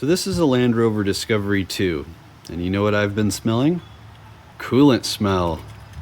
So this is a Land Rover Discovery 2, and you know what I've been smelling? Coolant smell.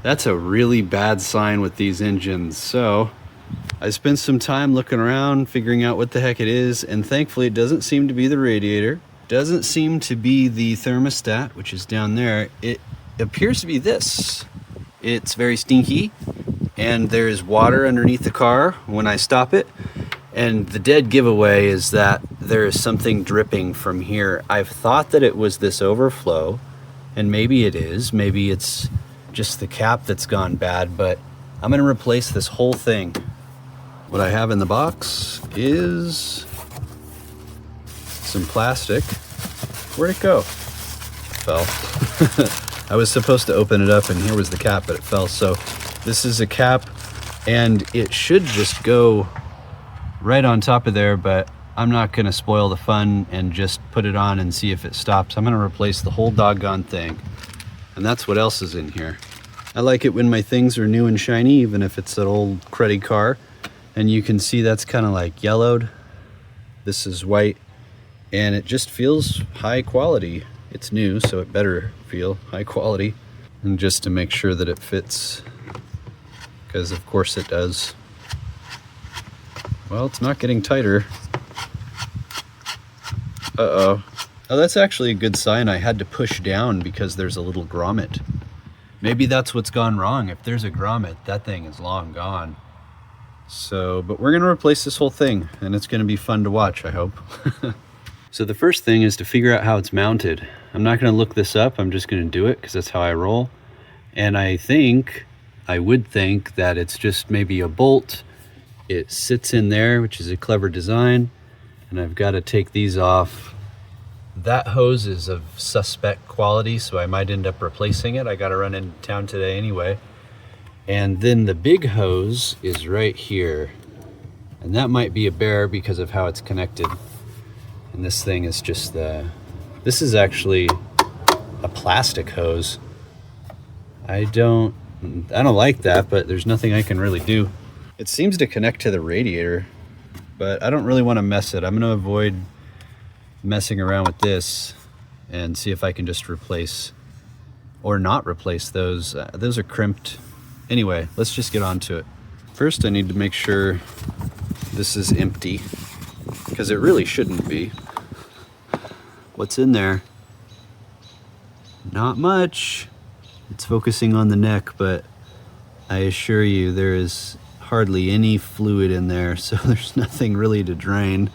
That's a really bad sign with these engines. So I spent some time looking around, figuring out what the heck it is, and thankfully it doesn't seem to be the radiator. Doesn't seem to be the thermostat, which is down there. It appears to be this. It's very stinky, and there's water underneath the car when I stop it. And the dead giveaway is that there is something dripping from here. I've thought that it was this overflow, and maybe it is. Maybe it's just the cap that's gone bad, but I'm gonna replace this whole thing. What I have in the box is some plastic. Where'd it go? It fell. I was supposed to open it up, and here was the cap, but it fell. So this is a cap, and it should just go right on top of there, but I'm not gonna spoil the fun and just put it on and see if it stops. I'm gonna replace the whole doggone thing. And that's what else is in here. I like it when my things are new and shiny, even if it's an old cruddy car. And you can see that's kind of like yellowed. This is white, and it just feels high quality. It's new, so it better feel high quality. And just to make sure that it fits, because of course it does. Well, it's not getting tighter. Uh-oh. Oh, that's actually a good sign. I had to push down because there's a little grommet. Maybe that's what's gone wrong. If there's a grommet, that thing is long gone. So, but we're gonna replace this whole thing, and it's gonna be fun to watch, I hope. So the first thing is to figure out how it's mounted. I'm not gonna look this up, I'm just gonna do it because that's how I roll. And I would think that it's just maybe a bolt. It sits in there, which is a clever design, and I've got to take these off. That hose is of suspect quality, so I might end up replacing it. I got to run into town today anyway. And then the big hose is right here, and that might be a bear because of how it's connected. And this thing is just this is actually a plastic hose. I don't like that, but there's nothing I can really do. It seems to connect to the radiator, but I don't really want to mess it. I'm going to avoid messing around with this and see if I can just replace or not replace those. Those are crimped. Anyway, let's just get on to it. First, I need to make sure this is empty, because it really shouldn't be. What's in there? Not much. It's focusing on the neck, but I assure you there is hardly any fluid in there, so there's nothing really to drain.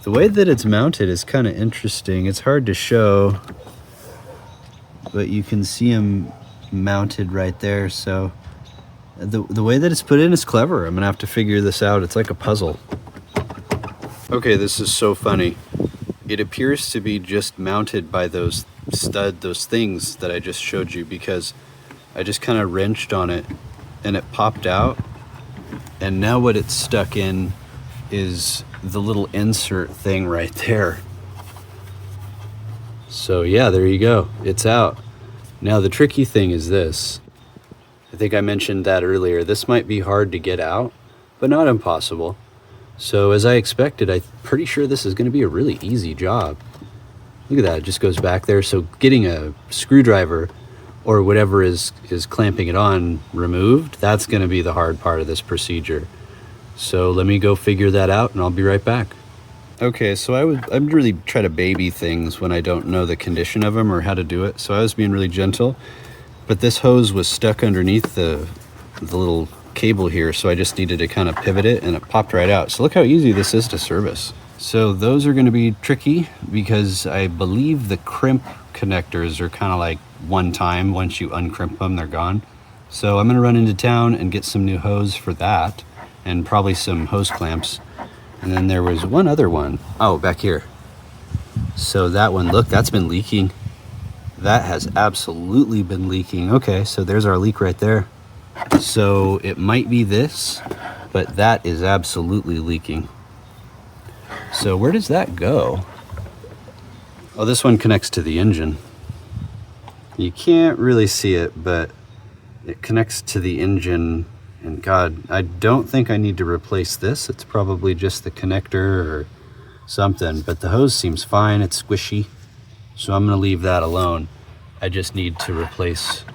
The way that it's mounted is kind of interesting. It's hard to show, but you can see them mounted right there. So the way that it's put in is clever. I'm gonna have to figure this out. It's like a puzzle. Okay, this is so funny. It appears to be just mounted by those things that I just showed you, because I just kind of wrenched on it and it popped out, and now what it's stuck in is the little insert thing right there. So yeah, there you go, it's out. Now the tricky thing is this. I think I mentioned that earlier. This might be hard to get out, but not impossible. So as I expected, I'm pretty sure this is going to be a really easy job. Look at that, it just goes back there. So getting a screwdriver or whatever is clamping it on removed, that's going to be the hard part of this procedure. So let me go figure that out, and I'll be right back. Okay, so I really try to baby things when I don't know the condition of them or how to do it. So I was being really gentle, but this hose was stuck underneath the little cable here, so I just needed to kind of pivot it, and it popped right out. So look how easy this is to service. So those are going to be tricky, because I believe the crimp connectors are kind of like one time. Once you uncrimp them, they're gone. So I'm going to run into town and get some new hose for that, and probably some hose clamps. And then there was one other one. Oh, back here. So that one, look, that's been leaking. That has absolutely been leaking. Okay, so there's our leak right there. So it might be this, but that is absolutely leaking. So where does that go? Oh, this one connects to the engine. You can't really see it, but it connects to the engine. And God, I don't think I need to replace this. It's probably just the connector, or something, but the hose seems fine. It's squishy, so I'm gonna leave that alone. I just need to replace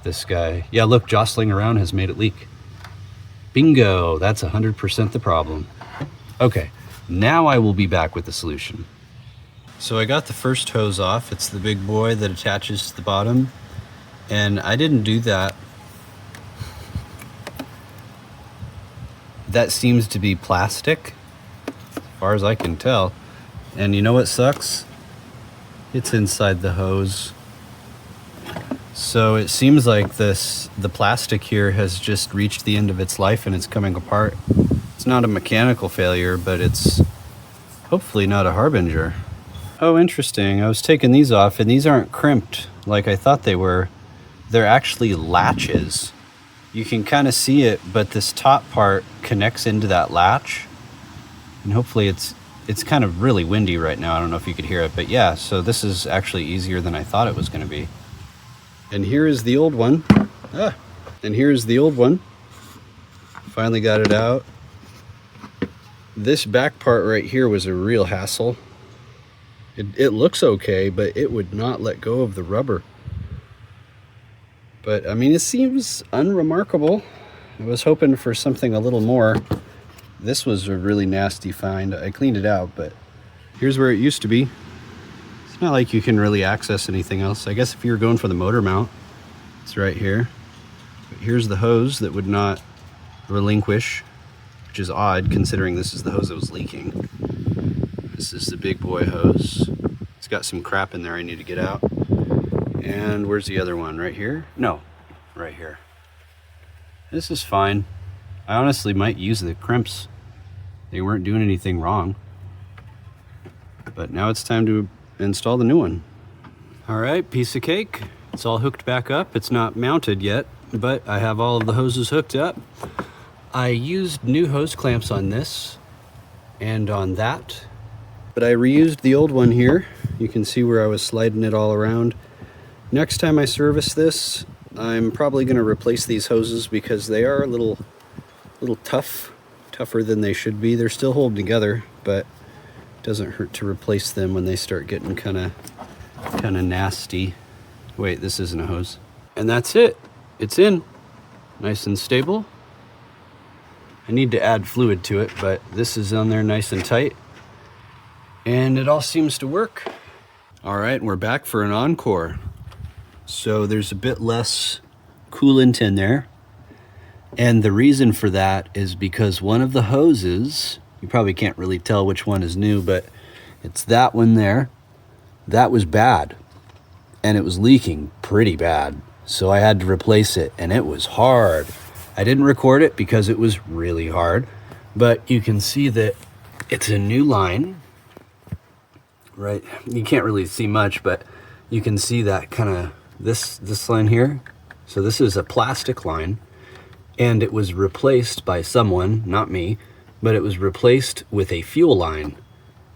this guy. Yeah, look, jostling around has made it leak. Bingo, that's 100% the problem. Okay, now I will be back with the solution. So I got the first hose off. It's the big boy that attaches to the bottom, and I didn't do that. That seems to be plastic, as far as I can tell. And you know what sucks? It's inside the hose. So it seems like the plastic here has just reached the end of its life and it's coming apart. It's not a mechanical failure, but it's hopefully not a harbinger. Oh, interesting. I was taking these off and these aren't crimped like I thought they were. They're actually latches. You can kind of see it, but this top part connects into that latch. And hopefully it's kind of really windy right now. I don't know if you could hear it, but yeah, so this is actually easier than I thought it was going to be. And here is the old one. And here's the old one. Finally got it out. This back part right here was a real hassle. It looks okay, but it would not let go of the rubber. But I mean, it seems unremarkable. I was hoping for something a little more. This was a really nasty find. I cleaned it out, but here's where it used to be. It's not like you can really access anything else. I guess if you were going for the motor mount, it's right here. But here's the hose that would not relinquish, which is odd considering this is the hose that was leaking. This is the big boy hose. It's got some crap in there I need to get out. And where's the other one? Right here? No, right here. This is fine. I honestly might use the crimps. They weren't doing anything wrong. But now it's time to install the new one. All right, piece of cake. It's all hooked back up. It's not mounted yet, but I have all of the hoses hooked up. I used new hose clamps on this and on that, but I reused the old one here. You can see where I was sliding it all around. Next time I service this, I'm probably going to replace these hoses because they are a little tougher than they should be. They're still holding together, but it doesn't hurt to replace them when they start getting kind of nasty. Wait, this isn't a hose. And that's it. It's in. Nice and stable. I need to add fluid to it, but this is on there nice and tight. And it all seems to work. All right, we're back for an encore. So there's a bit less coolant in there. And the reason for that is because one of the hoses, you probably can't really tell which one is new, but it's that one there. That was bad. And it was leaking pretty bad. So I had to replace it, and it was hard. I didn't record it because it was really hard, but you can see that it's a new line, right? You can't really see much, but you can see that kind of this line here. So this is a plastic line, and it was replaced by someone, not me, but it was replaced with a fuel line.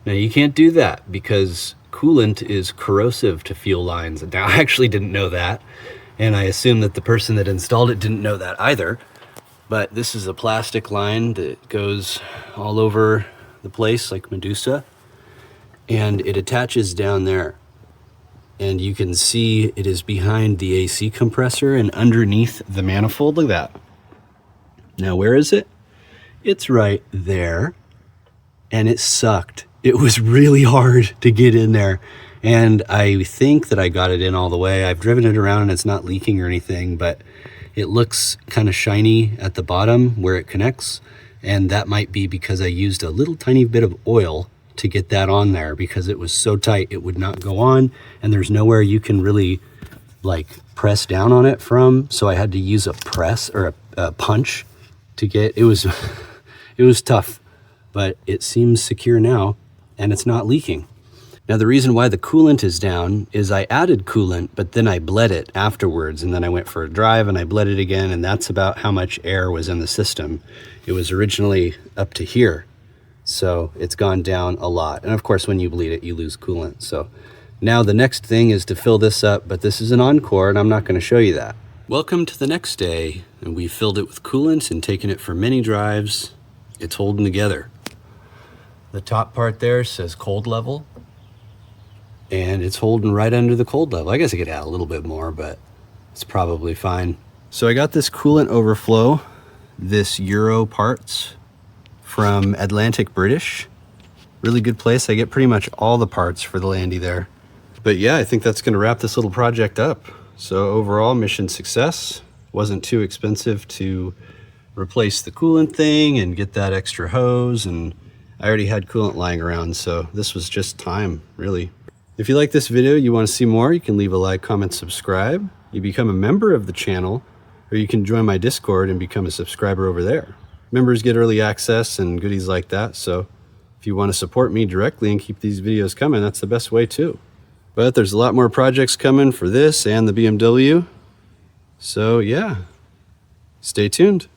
Now you can't do that because coolant is corrosive to fuel lines. Now I actually didn't know that, and I assume that the person that installed it didn't know that either. But this is a plastic line that goes all over the place like Medusa, and it attaches down there. And you can see it is behind the AC compressor and underneath the manifold. Look at that. Now where is it? It's right there, and it sucked. It was really hard to get in there, and I think that I got it in all the way. I've driven it around and it's not leaking or anything, but it looks kind of shiny at the bottom where it connects, and that might be because I used a little tiny bit of oil to get that on there because it was so tight it would not go on, and there's nowhere you can really like press down on it from, so I had to use a press or a punch to get it. Was it was tough, but it seems secure now and it's not leaking. Now the reason why the coolant is down is I added coolant, but then I bled it afterwards, and then I went for a drive and I bled it again, and that's about how much air was in the system. It was originally up to here, so it's gone down a lot. And of course when you bleed it, you lose coolant. So now the next thing is to fill this up, but this is an encore and I'm not going to show you that. Welcome to the next day, and we filled it with coolant and taken it for many drives. It's holding together. The top part there says cold level, and it's holding right under the cold level. I guess I could add a little bit more, but it's probably fine. So I got this coolant overflow, this Euro parts from Atlantic British. Really good place. I get pretty much all the parts for the Landy there. But yeah, I think that's gonna wrap this little project up. So overall, mission success. Wasn't too expensive to replace the coolant thing and get that extra hose, and I already had coolant lying around, so this was just time, really. If you like this video, you want to see more, you can leave a like, comment, subscribe. You become a member of the channel, or you can join my Discord and become a subscriber over there. Members get early access and goodies like that, so if you want to support me directly and keep these videos coming, that's the best way too. But there's a lot more projects coming for this and the BMW. So yeah, stay tuned.